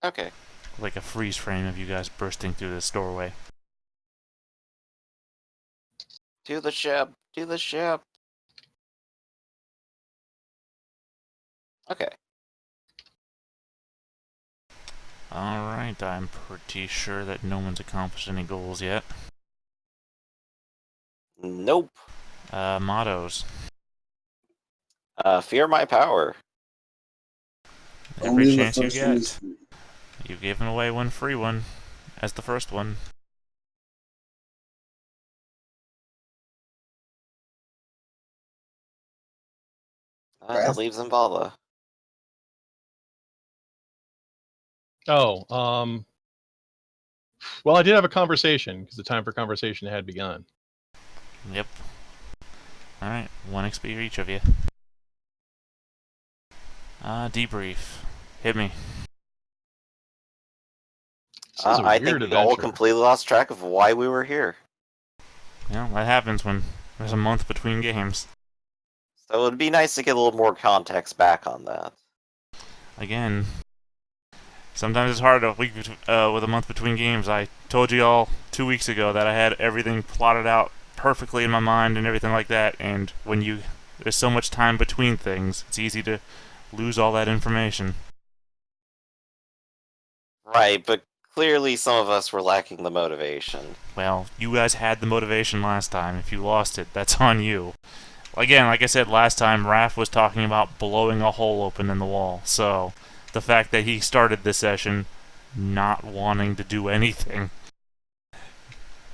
Okay. Like a freeze frame of you guys bursting through this doorway. To the ship! To the ship! Okay. Alright, I'm pretty sure that no one's accomplished any goals yet. Nope. Mottos. Fear my power. Every Only the chance you first one is get. free. You've given away one free one as the first one. That Wrath? leaves Zavala. Oh, well, I did have a conversation because the time for conversation had begun. Yep. Alright, 1 XP each of you. Debrief. Hit me. This is a I weird think we all adventure. completely lost track of why we were here. Yeah, that happens when there's a month between games. So it'd be nice to get a little more context back on that. Again, sometimes it's hard with a month between games. I told you all 2 weeks ago that I had everything plotted out perfectly in my mind and everything like that, and when there's so much time between things, it's easy to lose all that information. Right, but clearly some of us were lacking the motivation. Well, you guys had the motivation last time. If you lost it, that's on you. Again, like I said last time, Raph was talking about blowing a hole open in the wall, so the fact that he started this session not wanting to do anything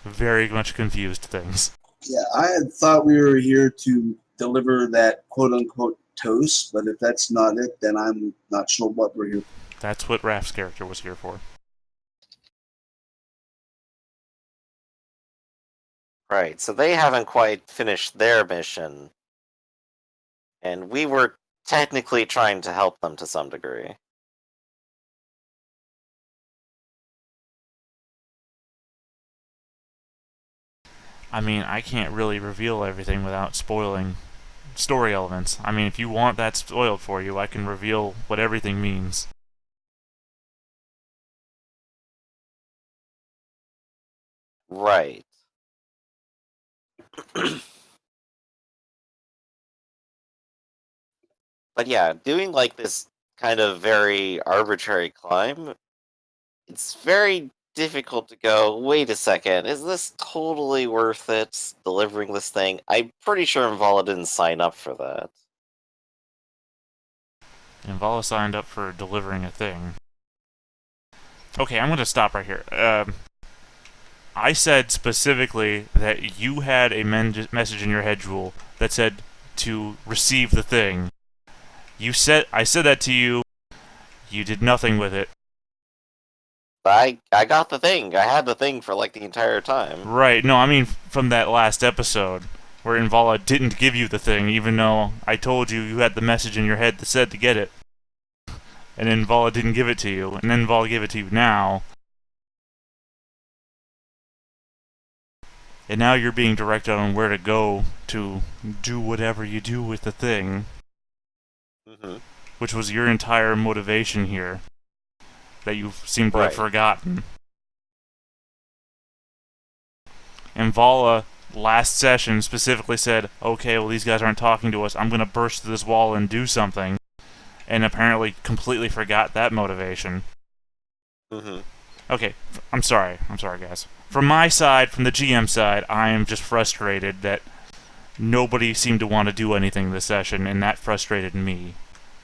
very much confused things. Yeah, I had thought we were here to deliver that quote-unquote toast, but if that's not it, then I'm not sure what we're here for. That's what Raph's character was here for. Right, so they haven't quite finished their mission. And we were technically trying to help them to some degree. I mean, I can't really reveal everything without spoiling story elements. I mean, if you want that spoiled for you, I can reveal what everything means. Right. But yeah, doing like this kind of very arbitrary climb, it's very difficult to go, wait a second, is this totally worth it, delivering this thing? I'm pretty sure Mvala didn't sign up for that. And Vala signed up for delivering a thing. Okay, I'm going to stop right here. I said specifically that you had a message in your head, Jewel, that said to receive the thing. I said that to you. You did nothing with it. I got the thing. I had the thing for like the entire time. Right. No, I mean from that last episode where Invala didn't give you the thing, even though I told you you had the message in your head that said to get it. And Invala didn't give it to you, and then Invala gave it to you now. And now you're being directed on where to go to do whatever you do with the thing. Mm-hmm. Which was your entire motivation here. That you seem to have forgotten. And Vala, last session, specifically said, okay, well these guys aren't talking to us, I'm gonna burst through this wall and do something. And apparently completely forgot that motivation. Mm-hmm. Okay, I'm sorry guys. From my side, from the GM side, I am just frustrated that nobody seemed to want to do anything this session, and that frustrated me.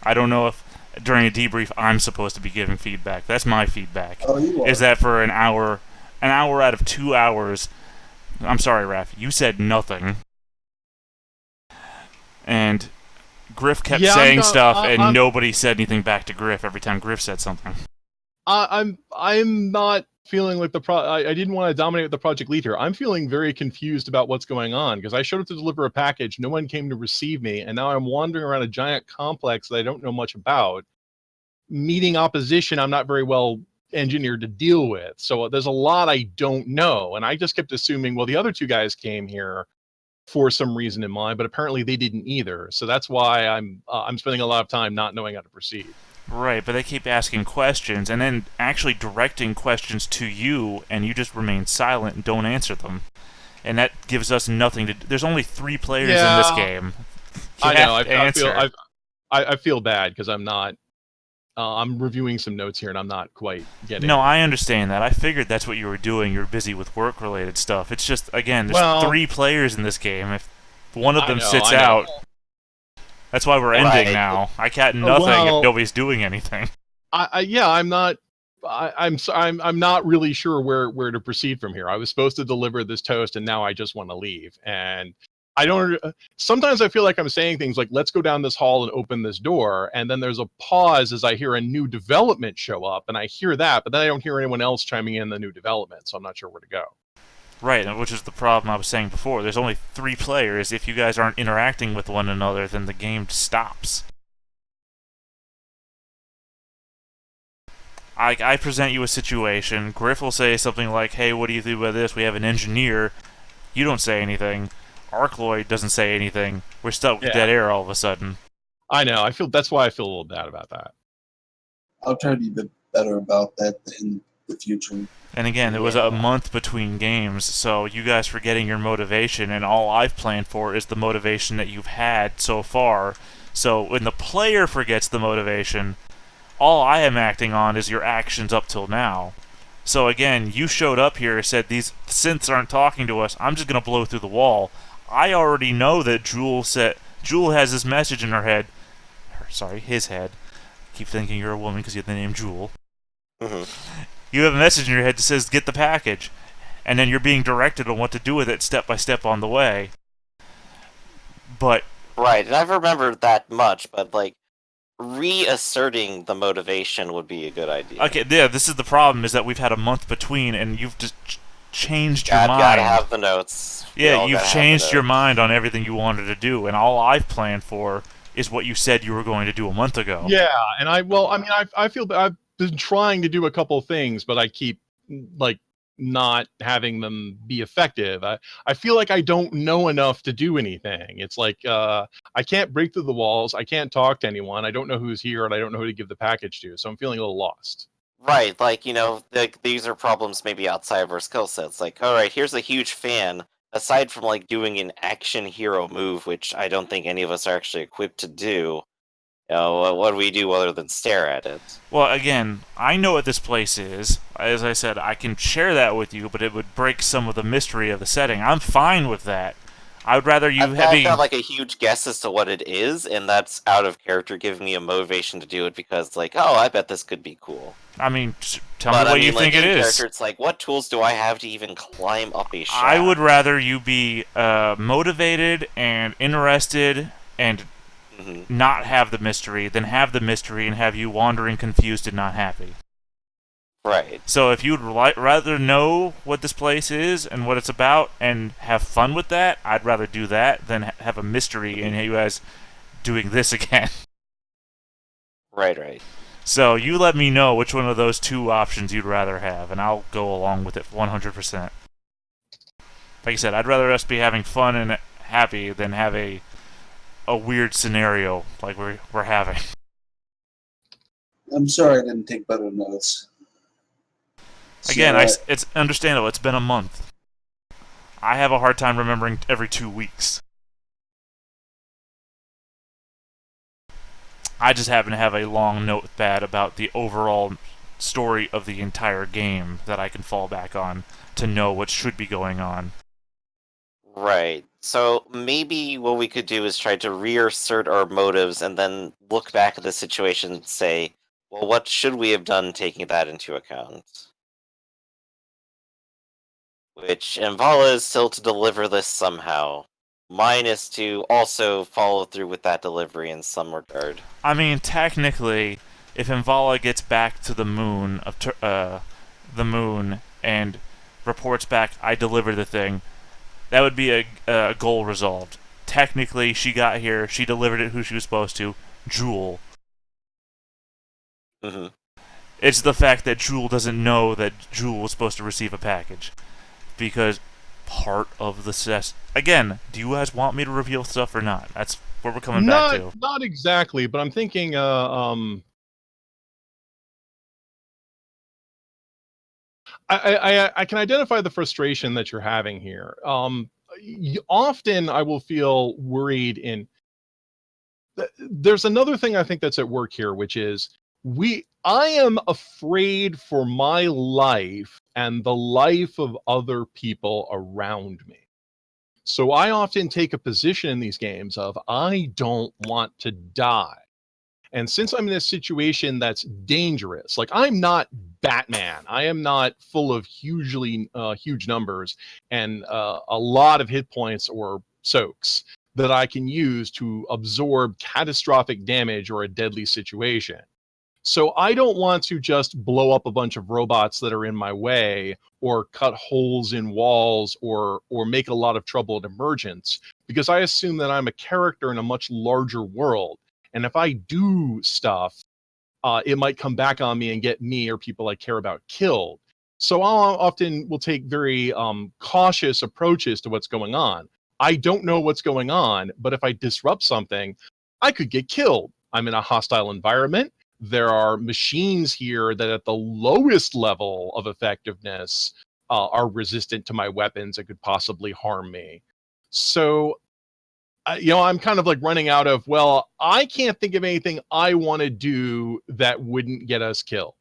I don't know if during a debrief I'm supposed to be giving feedback. That's my feedback. Oh, you are. Is that for an hour out of 2 hours, I'm sorry, Raph, you said nothing. And Griff kept saying stuff, and nobody said anything back to Griff every time Griff said something. I'm not feeling like I didn't want to dominate with the project lead here. I'm feeling very confused about what's going on because I showed up to deliver a package, no one came to receive me, and now I'm wandering around a giant complex that I don't know much about, meeting opposition I'm not very well engineered to deal with. So there's a lot I don't know, and I just kept assuming, well, the other two guys came here for some reason in mind, but apparently they didn't either. So that's why I'm spending a lot of time not knowing how to proceed. Right, but they keep asking questions and then actually directing questions to you, and you just remain silent and don't answer them. And that gives us nothing to do. There's only 3 players in this Yeah, game. You I know. have to answer. I feel bad because I'm not. I'm reviewing some notes here, and I'm not quite getting. No, I understand that. I figured that's what you were doing. You're busy with work-related stuff. It's just, again, there's Well, 3 players in this game. If one of them sits I know. out, that's why we're ending Right. now. I got nothing if Well, nobody's doing anything. yeah, I'm not. I'm not really sure where to proceed from here. I was supposed to deliver this toast, and now I just want to leave. And I don't. Sometimes I feel like I'm saying things like, "Let's go down this hall and open this door," and then there's a pause as I hear a new development show up, and I hear that, but then I don't hear anyone else chiming in the new development, so I'm not sure where to go. Right, which is the problem I was saying before. There's only 3 players. If you guys aren't interacting with one another, then the game stops. I present you a situation. Griff will say something like, "Hey, what do you think about this? We have an engineer." You don't say anything. Arcloid doesn't say anything. We're stuck with Yeah. dead air all of a sudden. I know. I feel that's why I feel a little bad about that. I'll try to be a bit better about that in the future. And again, there was a month between games, so you guys forgetting your motivation, and all I've planned for is the motivation that you've had so far. So when the player forgets the motivation, all I am acting on is your actions up till now. So again, you showed up here, said these synths aren't talking to us, I'm just going to blow through the wall. I already know that Jewel has this message in her head. His head. Keep thinking you're a woman because you have the name Jewel. Mm-hmm. You have a message in your head that says, get the package. And then you're being directed on what to do with it step by step on the way. But... Right, and I've remembered that much, but, like, reasserting the motivation would be a good idea. Okay, yeah, this is the problem, is that we've had a month between, and you've just changed your mind. Gotta have the notes. Yeah, you've changed your mind on everything you wanted to do, and all I've planned for is what you said you were going to do a month ago. Yeah, and I feel that I've been trying to do a couple of things, but I keep like not having them be effective. I feel like I don't know enough to do anything. It's like I can't break through the walls. I can't talk to anyone. I don't know who's here, and I don't know who to give the package to. So I'm feeling a little lost. Right, like, these are problems maybe outside of our skill sets. Like, alright, here's a huge fan. Aside from, like, doing an action hero move, which I don't think any of us are actually equipped to do, what do we do other than stare at it? Well, again, I know what this place is. As I said, I can share that with you, but it would break some of the mystery of the setting. I'm fine with that. I would rather you I've got, like, a huge guess as to what it is, and that's out of character, giving me a motivation to do it because, like, oh, I bet this could be cool. I mean, tell me what you think it is. Character, it's like, what tools do I have to even climb up a shaft? I would rather you be motivated and interested and not have the mystery than have the mystery and have you wandering confused and not happy. Right. So if you'd rather know what this place is and what it's about and have fun with that, I'd rather do that than have a mystery and you guys doing this again. Right. So you let me know which one of those 2 options you'd rather have, and I'll go along with it 100%. Like I said, I'd rather us be having fun and happy than have a weird scenario like we're having. I'm sorry I didn't take better notes. Again, it's understandable. It's been a month. I have a hard time remembering every 2 weeks. I just happen to have a long notepad about the overall story of the entire game that I can fall back on to know what should be going on. Right. So maybe what we could do is try to reassert our motives and then look back at the situation and say, well, what should we have done taking that into account? Which Envala is still to deliver this somehow. Mine is to also follow through with that delivery in some regard. I mean, technically, if Envala gets back to the moon and reports back, I delivered the thing, that would be a goal resolved. Technically, she got here, she delivered it who she was supposed to, Jewel. It's the fact that Jewel doesn't know that Jewel was supposed to receive a package. Because part of the again, do you guys want me to reveal stuff or not? That's what we're coming back to. Not exactly, but I'm thinking I can identify the frustration that you're having here. Often I will feel worried in. There's another thing I think that's at work here, which is I am afraid for my life and the life of other people around me. So I often take a position in these games of I don't want to die. And since I'm in a situation that's dangerous, like I'm not Batman, I am not full of huge numbers and a lot of hit points or soaks that I can use to absorb catastrophic damage or a deadly situation. So I don't want to just blow up a bunch of robots that are in my way or cut holes in walls or make a lot of trouble at emergence, because I assume that I'm a character in a much larger world. And if I do stuff, it might come back on me and get me or people I care about killed. So I often will take very cautious approaches to what's going on. I don't know what's going on, but if I disrupt something, I could get killed. I'm in a hostile environment. There are machines here that at the lowest level of effectiveness are resistant to my weapons and could possibly harm me. So I'm kind of like running out of, well, I can't think of anything I want to do that wouldn't get us killed.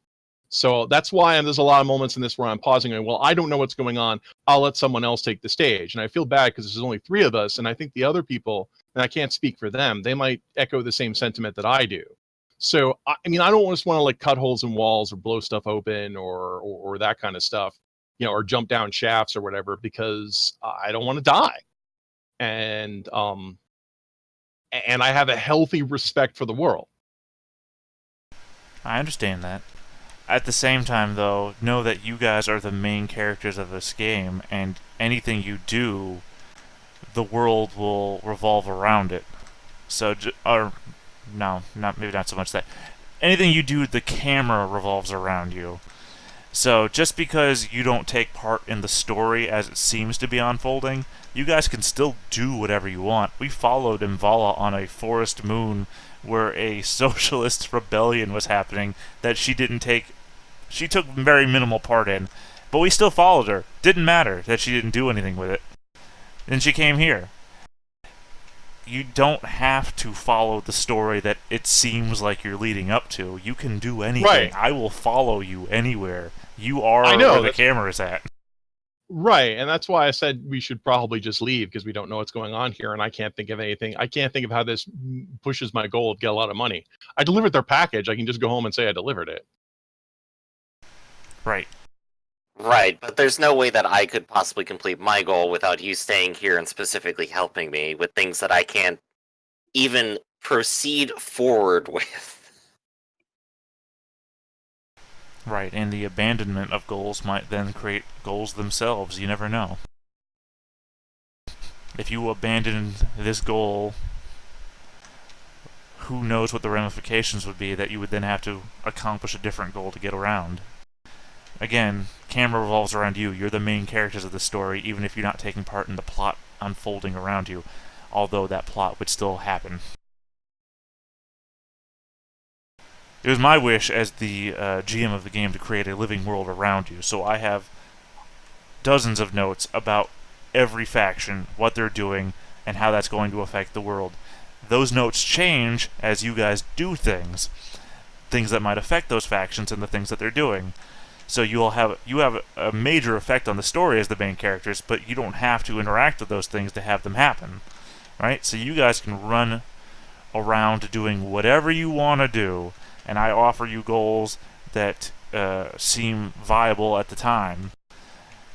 So that's why there's a lot of moments in this where I'm pausing and, well, I don't know what's going on. I'll let someone else take the stage. And I feel bad because there's only 3 of us. And I think the other people, and I can't speak for them, they might echo the same sentiment that I do. So, I mean, I don't just want to like cut holes in walls or blow stuff open or that kind of stuff, or jump down shafts or whatever, because I don't want to die. And I have a healthy respect for the world. I understand that. At the same time, though, know that you guys are the main characters of this game, and anything you do, the world will revolve around it. So, no, maybe not so much that. Anything you do, the camera revolves around you. So, just because you don't take part in the story as it seems to be unfolding, you guys can still do whatever you want. We followed Imvala on a forest moon where a socialist rebellion was happening that she took very minimal part in, but we still followed her. Didn't matter that she didn't do anything with it. Then she came here. You don't have to follow the story that it seems like you're leading up to. You can do anything. Right. I will follow you anywhere. You are where the camera's at. Right, and that's why I said we should probably just leave, because we don't know what's going on here, and I can't think of anything. I can't think of how this pushes my goal of get a lot of money. I delivered their package. I can just go home and say I delivered it. Right. Right, but there's no way that I could possibly complete my goal without you staying here and specifically helping me with things that I can't even proceed forward with. Right, and the abandonment of goals might then create goals themselves. You never know. If you abandon this goal, who knows what the ramifications would be that you would then have to accomplish a different goal to get around. Again, camera revolves around you. You're the main characters of the story, even if you're not taking part in the plot unfolding around you, although that plot would still happen. It was my wish as the GM of the game to create a living world around you, so I have dozens of notes about every faction, what they're doing, and how that's going to affect the world. Those notes change as you guys do things that might affect those factions and the things that they're doing. So you have a major effect on the story as the main characters, but you don't have to interact with those things to have them happen, right? So you guys can run around doing whatever you want to do, and I offer you goals that seem viable at the time.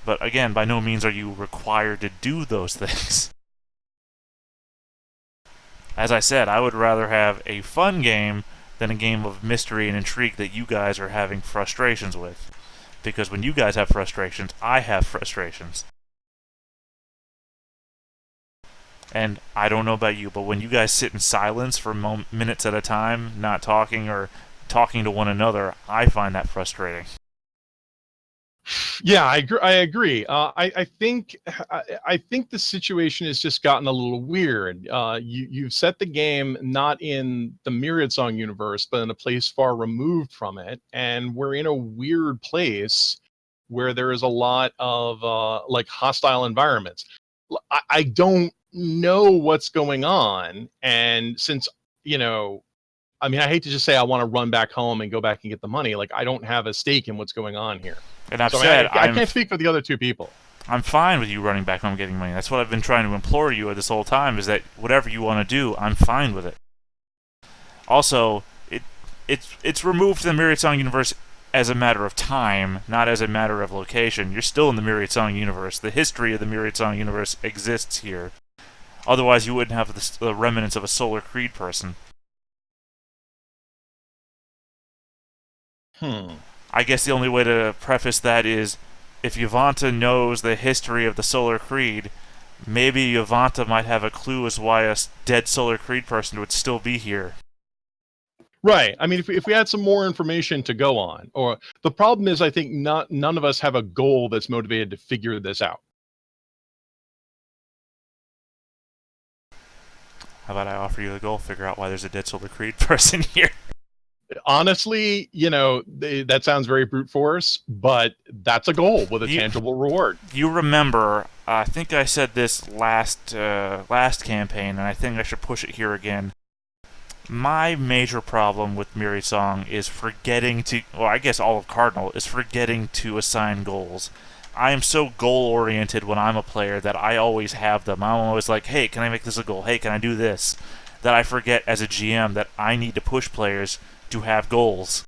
But again, by no means are you required to do those things. As I said, I would rather have a fun game than a game of mystery and intrigue that you guys are having frustrations with. Because when you guys have frustrations, I have frustrations. And I don't know about you, but when you guys sit in silence for minutes at a time, not talking or talking to one another, I find that frustrating. Yeah, I agree. I think the situation has just gotten a little weird. You've set the game not in the Myriad Song universe, but in a place far removed from it, and we're in a weird place where there is a lot of like hostile environments. I don't know what's going on, and since I mean, I hate to just say I want to run back home and go back and get the money. Like, I don't have a stake in what's going on here. And I've So said I can't speak for the other two people. I'm fine with you running back home and getting money. That's what I've been trying to implore you this whole time, is that whatever you want to do, I'm fine with it. Also, it's removed from the Myriad Song universe as a matter of time, not as a matter of location. You're still in the Myriad Song universe. The history of the Myriad Song universe exists here. Otherwise, you wouldn't have the remnants of a Solar Creed person. I guess the only way to preface that is, if Yvonta knows the history of the Solar Creed, maybe Yvonta might have a clue as why a dead Solar Creed person would still be here. Right. I mean, if we had some more information to go on, or the problem is, I think none of us have a goal that's motivated to figure this out. How about I offer you the goal, figure out why there's a dead Solar Creed person here? Honestly, that sounds very brute force, but that's a goal with a tangible reward. You remember, I think I said this last campaign, and I think I should push it here again. My major problem with Myriad Song is forgetting to, well, I guess all of Cardinal, is forgetting to assign goals. I am so goal-oriented when I'm a player that I always have them. I'm always like, hey, can I make this a goal? Hey, can I do this? That I forget as a GM that I need to push players to have goals.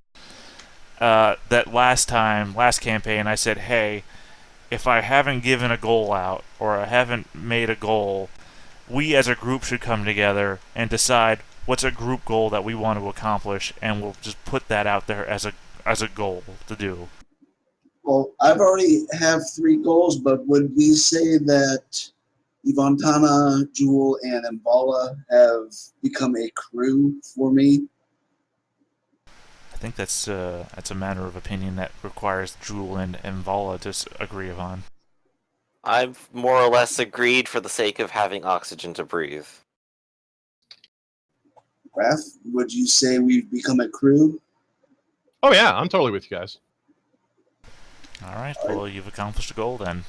That last campaign, I said, hey, if I haven't given a goal out, or I haven't made a goal, we as a group should come together and decide what's a group goal that we want to accomplish, and we'll just put that out there as a goal to do. Well, I've already have 3 goals, but would we say that Ivantana, Jewel, and Mbala have become a crew for me? I think that's a matter of opinion that requires Jewel and Mvala to agree upon. I've more or less agreed for the sake of having oxygen to breathe. Raph, would you say we've become a crew? Oh yeah, I'm totally with you guys. Alright, well, you've accomplished a goal then.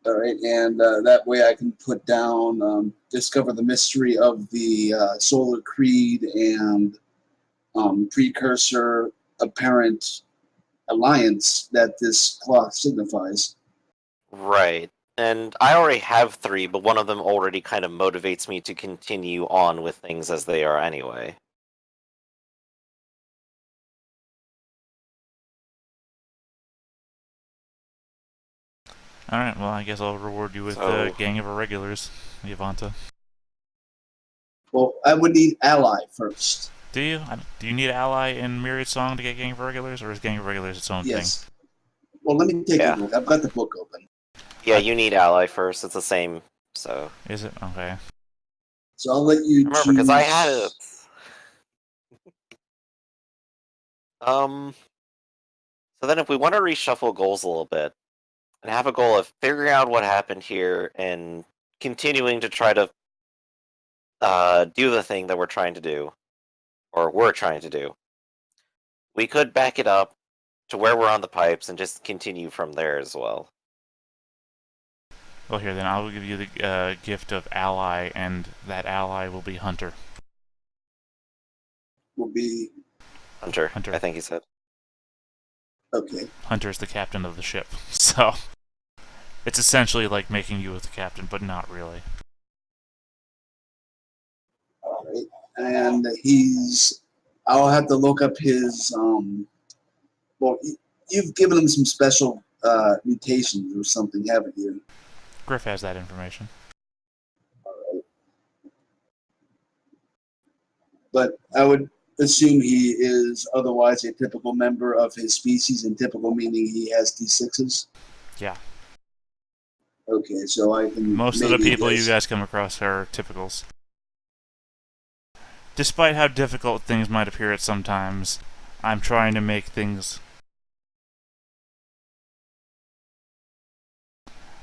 Alright, and that way I can put down, discover the mystery of the Solar Creed and precursor apparent alliance that this cloth signifies. Right. And I already have 3, but one of them already kind of motivates me to continue on with things as they are anyway. Alright, well, I guess I'll reward you with a gang of irregulars, Yvonta. Well, I would need ally first. Do you? Do you need ally in Myriad Song to get gang of irregulars, or is gang of irregulars its own Yes. thing? Well, let me take a look. I've got the book open. Yeah, you need ally first. It's the same, so... Is it? Okay. So I'll let you remember, because I had it. So then if we want to reshuffle goals a little bit, and have a goal of figuring out what happened here, and continuing to try to do the thing that we're trying to do, or we're trying to do, we could back it up to where we're on the pipes and just continue from there as well. Well, here then, I'll give you the gift of ally, and that ally will be Hunter. Will be Hunter. I think he said. Okay. Hunter is the captain of the ship, so it's essentially like making you the captain, but not really. All right. And I'll have to look up his, well, you've given him some special mutations or something, haven't you? Griff has that information. All right. But I would assume he is otherwise a typical member of his species, and typical meaning he has D6s? Yeah. Okay, so I can... Most of the people you guys come across are typicals. Despite how difficult things might appear at sometimes, I'm trying to make things...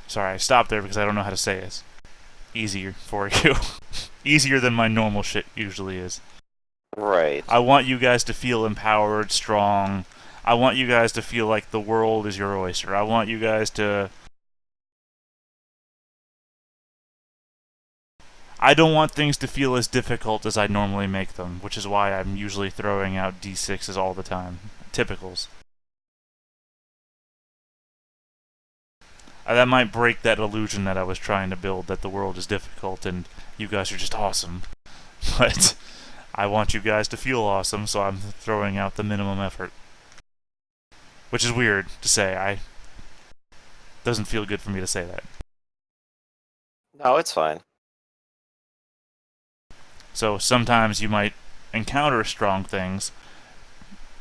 Sorry, I stopped there because I don't know how to say this. Easier for you. Easier than my normal shit usually is. Right. I want you guys to feel empowered, strong. I want you guys to feel like the world is your oyster. I want you guys to... I don't want things to feel as difficult as I normally make them, which is why I'm usually throwing out D6s all the time. Typicals. That might break that illusion that I was trying to build, that the world is difficult and you guys are just awesome. But I want you guys to feel awesome, so I'm throwing out the minimum effort. Which is weird to say. Doesn't feel good for me to say that. No, it's fine. So sometimes you might encounter strong things,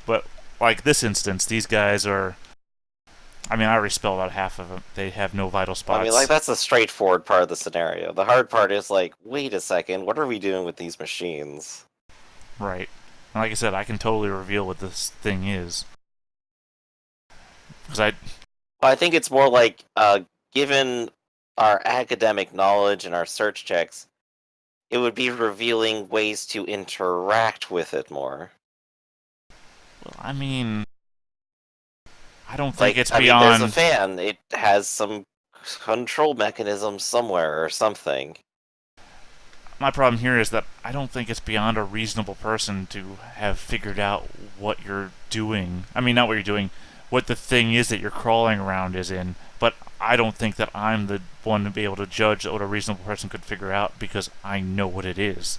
but like this instance, these guys are... I mean, I already spelled out half of them. They have no vital spots. I mean, like, that's a straightforward part of the scenario. The hard part is, like, wait a second, what are we doing with these machines? Right. And like I said, I can totally reveal what this thing is. Because I think it's more like, given our academic knowledge and our search checks, it would be revealing ways to interact with it more. Well, I mean... I don't think Like, it's I mean, beyond... there's a fan. It has some control mechanism somewhere or something. My problem here is that I don't think it's beyond a reasonable person to have figured out what you're doing. I mean, not what you're doing, what the thing is that you're crawling around is in, but I don't think that I'm the one to be able to judge what a reasonable person could figure out because I know what it is.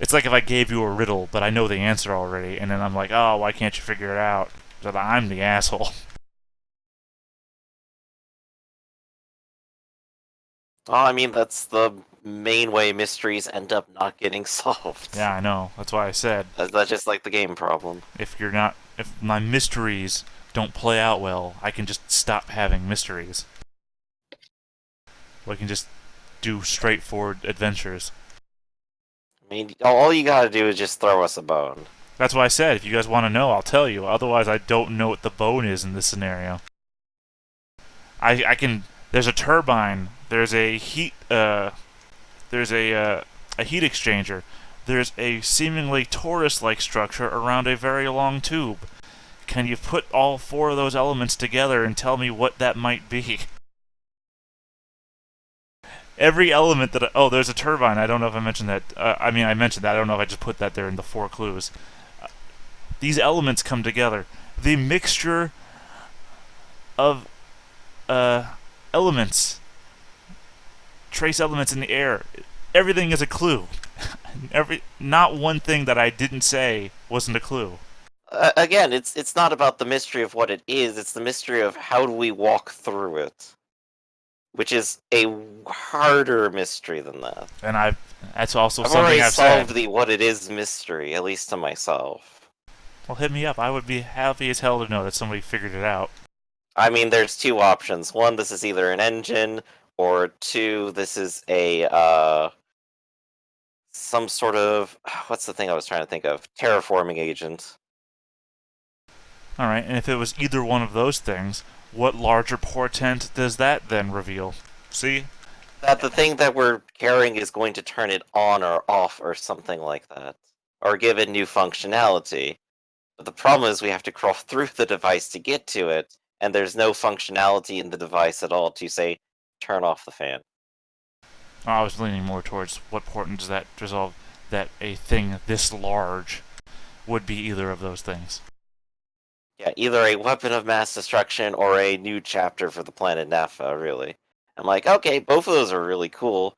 It's like if I gave you a riddle, but I know the answer already, and then I'm like, oh, why can't you figure it out? That I'm the asshole. Oh, I mean, that's the main way mysteries end up not getting solved. Yeah, I know. That's why I said, That's just like the game problem. if my mysteries don't play out well, I can just stop having mysteries. I can just do straightforward adventures. I mean, all you gotta do is just throw us a bone. That's why I said, if you guys want to know, I'll tell you. Otherwise, I don't know what the bone is in this scenario. I can... There's a turbine. There's a heat... there's a heat exchanger. There's a seemingly torus-like structure around a very long tube. Can you put all four of those elements together and tell me what that might be? Every element that... oh, there's a turbine. I don't know if I mentioned that. I mean, I mentioned that. I don't know if I just put that there in the 4 clues. These elements come together. The mixture of elements. Trace elements in the air. Everything is a clue. Not one thing that I didn't say wasn't a clue. Again, it's not about the mystery of what it is, it's the mystery of how do we walk through it. Which is a harder mystery than that. And that's also I've something already I've solved said. the what it is mystery, at least to myself. Well, hit me up. I would be happy as hell to know that somebody figured it out. I mean, there's 2 options. 1, this is either an engine, or 2, this is a, some sort of... what's the thing I was trying to think of? Terraforming agent. Alright, and if it was either one of those things, what larger portent does that then reveal? See? That the thing that we're carrying is going to turn it on or off or something like that. Or give it new functionality. But the problem is we have to crawl through the device to get to it, and there's no functionality in the device at all to, say, turn off the fan. I was leaning more towards what portent does that resolve that a thing this large would be either of those things. Yeah, either a weapon of mass destruction or a new chapter for the planet Napha, really. I'm like, okay, both of those are really cool.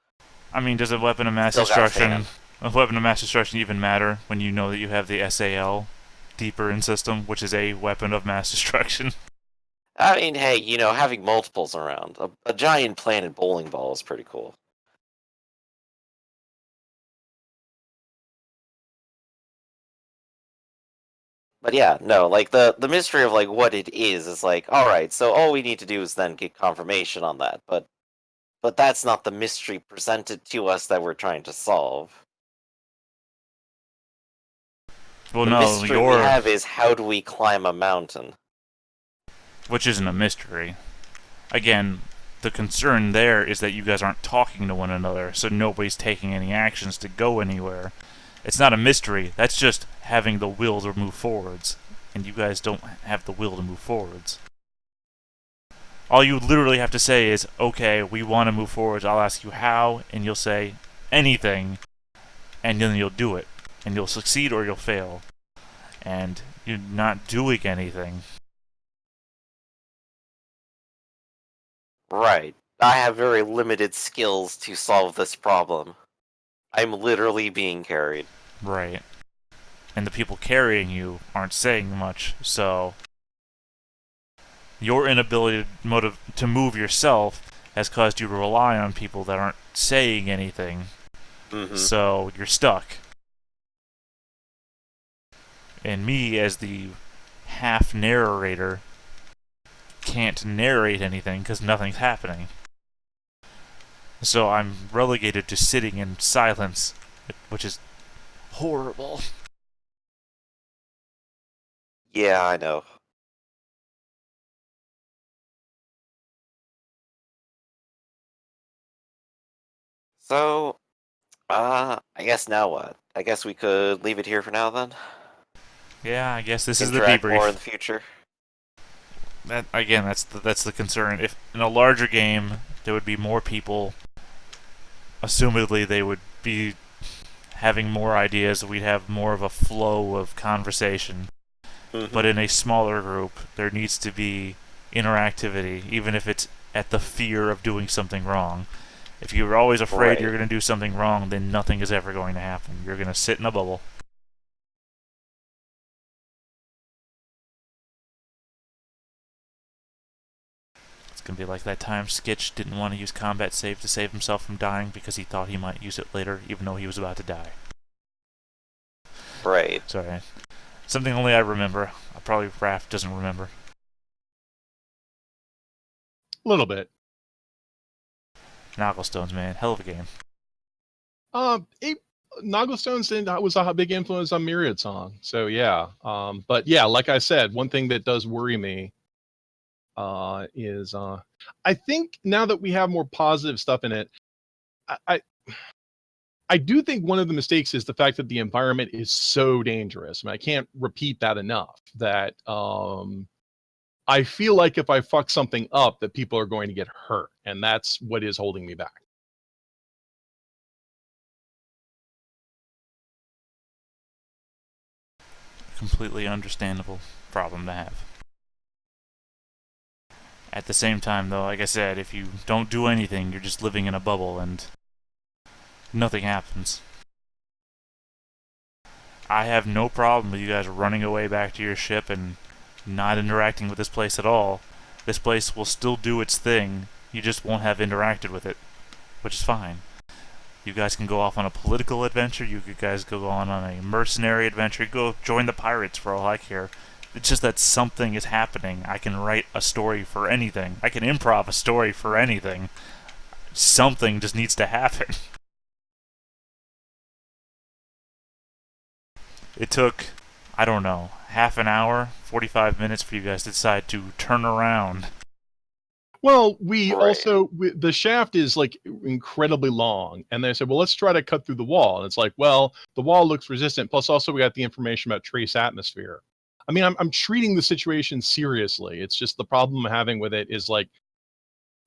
I mean, does a weapon of mass Still got a destruction... fan. A weapon of mass destruction even matter when you know that you have the SAL deeper in system, which is a weapon of mass destruction? I mean, hey, you know, having multiples around. A giant planet bowling ball is pretty cool. But yeah, no, like, the mystery of, like, what it is like, alright, so all we need to do is then get confirmation on that, but that's not the mystery presented to us that we're trying to solve. Well, The no, mystery we have is how do we climb a mountain? which isn't a mystery. Again, the concern there is that you guys aren't talking to one another, so nobody's taking any actions to go anywhere. It's not a mystery. That's just having the will to move forwards. And you guys don't have the will to move forwards. All you literally have to say is, okay, we want to move forwards. I'll ask you how, and you'll say anything, and then you'll do it. And you'll succeed or you'll fail. And you're not doing anything. Right. I have very limited skills to solve this problem. I'm literally being carried. Right. And the people carrying you aren't saying much, so your inability to move yourself has caused you to rely on people that aren't saying anything. Mm-hmm. So you're stuck. And me, as the half narrator, can't narrate anything because nothing's happening. So I'm relegated to sitting in silence, which is horrible. Yeah, I know. So, I guess now what? I guess we could leave it here for now then? Yeah, I guess this is the Interact more in debrief. the future. That, again, that's the concern. If in a larger game there would be more people, assumedly they would be having more ideas. We'd have more of a flow of conversation. Mm-hmm. But in a smaller group, there needs to be interactivity, even if it's at the fear of doing something wrong. If you're always afraid Right. you're going to do something wrong, then nothing is ever going to happen. You're going to sit in a bubble. It's going to be like that time Skitch didn't want to use combat save to save himself from dying because he thought he might use it later, even though he was about to die. Right. Sorry. Something only I remember. Probably Raph doesn't remember. A little bit. Knocklestones, man. Hell of a game. Nagelstones was a big influence on Myriad song. So yeah. But yeah, like I said, one thing that does worry me is I think now that we have more positive stuff in it, I do think one of the mistakes is the fact that the environment is so dangerous. I mean, I can't repeat that enough. That I feel like if I fuck something up, that people are going to get hurt, and that's what is holding me back. Completely understandable problem to have. At the same time, though, like I said, if you don't do anything, you're just living in a bubble and nothing happens. I have no problem with you guys running away back to your ship and not interacting with this place at all. This place will still do its thing. You just won't have interacted with it, which is fine. You guys can go off on a political adventure. You guys go on a mercenary adventure. Go join the pirates for all I care. It's just that something is happening. I can write a story for anything. I can improv a story for anything. Something just needs to happen. It took, I don't know, half an hour, 45 minutes for you guys to decide to turn around. Well, we Right. also the shaft is like incredibly long, and they said, "Well, let's try to cut through the wall." And it's like, well, the wall looks resistant. Plus, also we got the information about trace atmosphere. I mean, I'm treating the situation seriously. It's just the problem I'm having with it is like,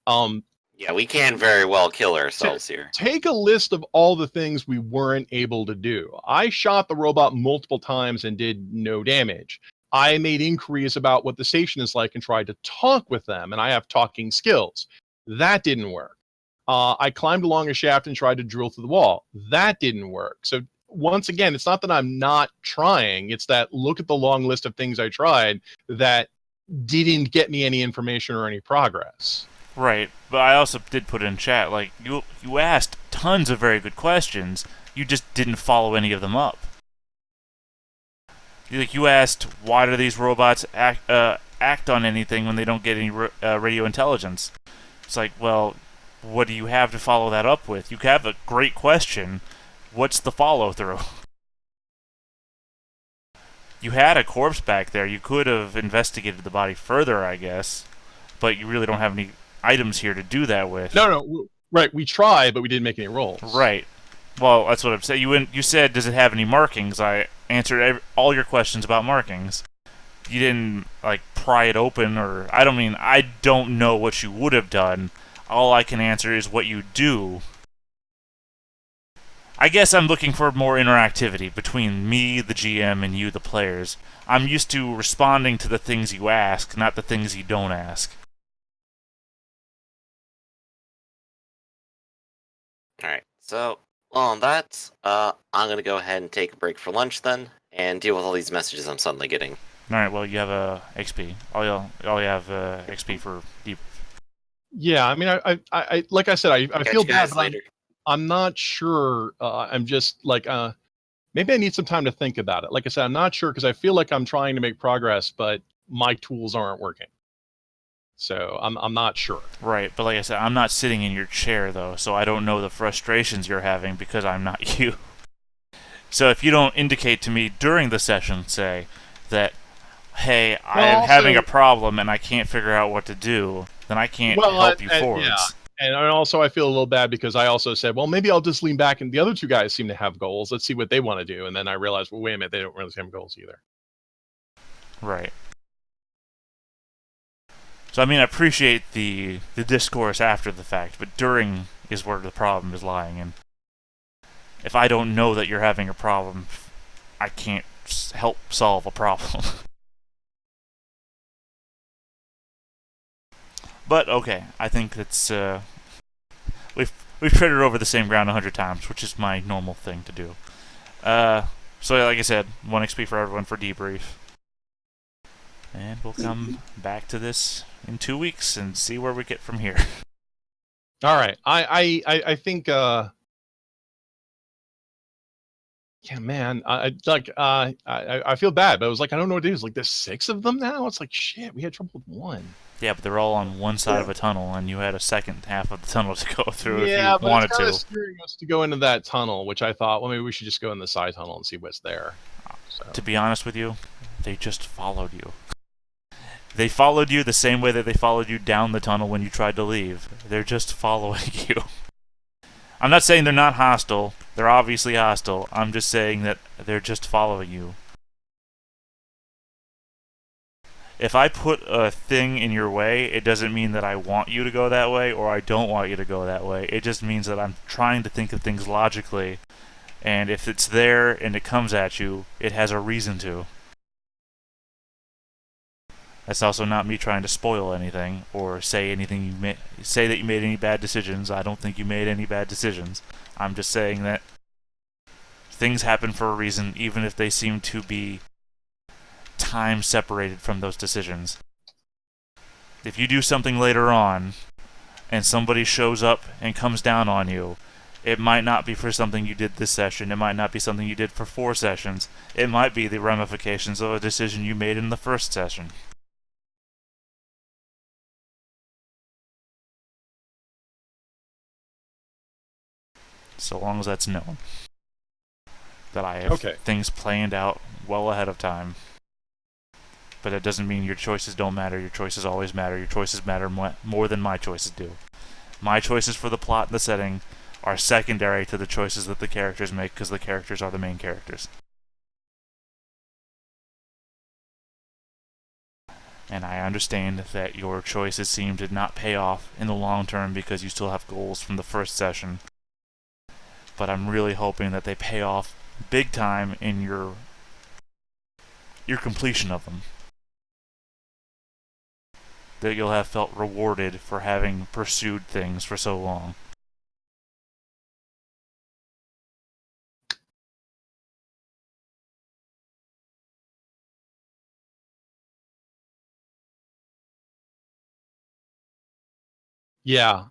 Yeah, we can very well kill ourselves here. take a list of all the things we weren't able to do. I shot the robot multiple times and did no damage. I made inquiries about what the station is like and tried to talk with them, and I have talking skills. That didn't work. I climbed along a shaft and tried to drill through the wall. That didn't work. So once again, it's not that I'm not trying. It's that look at the long list of things I tried that didn't get me any information or any progress. Right, but I also did put in chat, like, you asked tons of very good questions, you just didn't follow any of them up. Like, you asked, why do these robots act on anything when they don't get any radio intelligence? It's like, well, what do you have to follow that up with? You have a great question. What's the follow-through? You had a corpse back there. You could have investigated the body further, I guess. But you really don't have any items here to do that with. No, right. We tried, but we didn't make any rolls. Right. Well, that's what I'm saying. You said, does it have any markings? I answered all your questions about markings. You didn't, like, pry it open, or... I don't know what you would have done. All I can answer is what you do. I guess I'm looking for more interactivity between me, the GM, and you, the players. I'm used to responding to the things you ask, not the things you don't ask. Alright, so on that, I'm gonna go ahead and take a break for lunch then, and deal with all these messages I'm suddenly getting. Alright, well, you have XP. All you have XP for deep. Yeah, I mean, I like I said, I Catch feel you bad, guys but later. I'm not sure. I'm just like, maybe I need some time to think about it. Like I said, I'm not sure because I feel like I'm trying to make progress, but my tools aren't working. So I'm not sure. Right, but like I said, I'm not sitting in your chair, though, so I don't know the frustrations you're having because I'm not you. So if you don't indicate to me during the session, say, that, hey, I Well, am having also, a problem and I can't figure out what to do, then I can't well, help you yeah, forwards. and also I feel a little bad because I also said, well, maybe I'll just lean back, and the other two guys seem to have goals. Let's see what they want to do, and then I realized, well, wait a minute, they don't really have goals either. Right. So, I mean, I appreciate the discourse after the fact, but during is where the problem is lying, and if I don't know that you're having a problem, I can't help solve a problem. But, okay, I think that's, we've treaded over the same ground 100 times, which is my normal thing to do. So like I said, 1 XP for everyone for debrief. And we'll come back to this in 2 weeks and see where we get from here. All right, I think, yeah, man, I feel bad, but I was like, I don't know what to do. It's like there's 6 of them now. It's like shit. We had trouble with 1. Yeah, but they're all on one side of a tunnel, and you had a second half of the tunnel to go through if Yeah, you but it's wanted kind of to. steering us to go into that tunnel, which I thought, well, maybe we should just go in the side tunnel and see what's there. So To be honest with you, they just followed you. They followed you the same way that they followed you down the tunnel when you tried to leave. They're just following you. I'm not saying they're not hostile. They're obviously hostile. I'm just saying that they're just following you. If I put a thing in your way, it doesn't mean that I want you to go that way or I don't want you to go that way. It just means that I'm trying to think of things logically, and if it's there and it comes at you, it has a reason to. That's also not me trying to spoil anything or say anything say that you made any bad decisions. I don't think you made any bad decisions. I'm just saying that things happen for a reason, even if they seem to be time separated from those decisions. If you do something later on and somebody shows up and comes down on you, it might not be for something you did this session. It might not be something you did for 4 sessions. It might be the ramifications of a decision you made in the first session. So long as that's known. That I have things planned out well ahead of time. But it doesn't mean your choices don't matter. Your choices always matter. Your choices matter more than my choices do. My choices for the plot and the setting are secondary to the choices that the characters make because the characters are the main characters. And I understand that your choices seem to not pay off in the long term because you still have goals from the first session. But I'm really hoping that they pay off big time in your completion of them. That you'll have felt rewarded for having pursued things for so long. yeah,